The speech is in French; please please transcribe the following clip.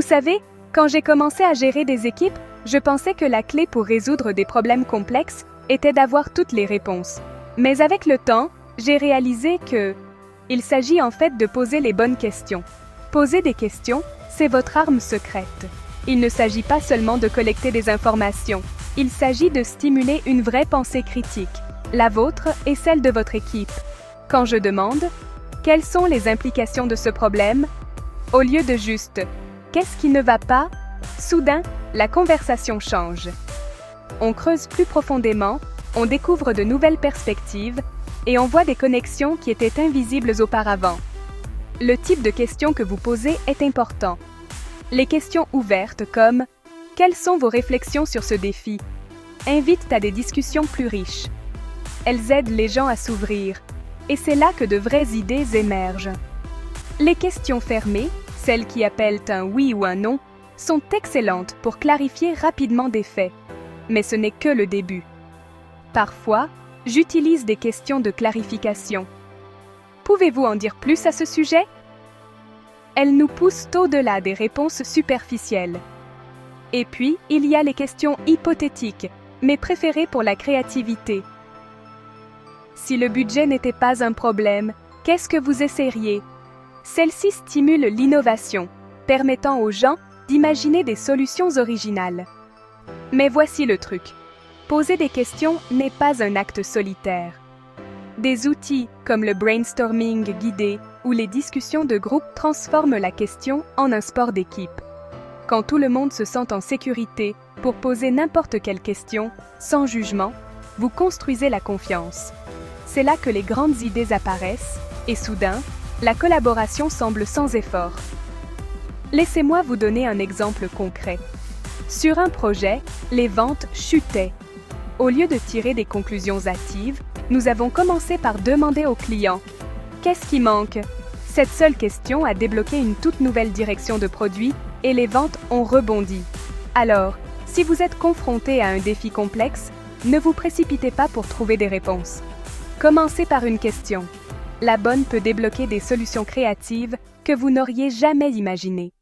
Vous savez, quand j'ai commencé à gérer des équipes, je pensais que la clé pour résoudre des problèmes complexes était d'avoir toutes les réponses. Mais avec le temps, j'ai réalisé il s'agit en fait de poser les bonnes questions. Poser des questions, c'est votre arme secrète. Il ne s'agit pas seulement de collecter des informations, il s'agit de stimuler une vraie pensée critique, la vôtre et celle de votre équipe. Quand je demande « Quelles sont les implications de ce problème ?», au lieu de juste « Qu'est-ce qui ne va pas ?», soudain, la conversation change. On creuse plus profondément, on découvre de nouvelles perspectives et on voit des connexions qui étaient invisibles auparavant. Le type de questions que vous posez est important. Les questions ouvertes comme « Quelles sont vos réflexions sur ce défi ?», invitent à des discussions plus riches. Elles aident les gens à s'ouvrir, et c'est là que de vraies idées émergent. Les questions fermées, celles qui appellent un oui ou un non, sont excellentes pour clarifier rapidement des faits. Mais ce n'est que le début. Parfois, j'utilise des questions de clarification. Pouvez-vous en dire plus à ce sujet ? Elles nous poussent au-delà des réponses superficielles. Et puis, il y a les questions hypothétiques, mais préférées pour la créativité. Si le budget n'était pas un problème, qu'est-ce que vous essaieriez ? Celles-ci stimulent l'innovation, permettant aux gens d'imaginer des solutions originales. Mais voici le truc. Poser des questions n'est pas un acte solitaire. Des outils comme le brainstorming guidé ou les discussions de groupe transforment la question en un sport d'équipe. Quand tout le monde se sent en sécurité pour poser n'importe quelle question, sans jugement, vous construisez la confiance. C'est là que les grandes idées apparaissent et soudain, la collaboration semble sans effort. Laissez-moi vous donner un exemple concret. Sur un projet, les ventes chutaient. Au lieu de tirer des conclusions hâtives, nous avons commencé par demander aux clients « Qu'est-ce qui manque ?» Cette seule question a débloqué une toute nouvelle direction de produit et les ventes ont rebondi. Alors, si vous êtes confronté à un défi complexe, ne vous précipitez pas pour trouver des réponses. Commencez par une question. La bonne peut débloquer des solutions créatives que vous n'auriez jamais imaginées.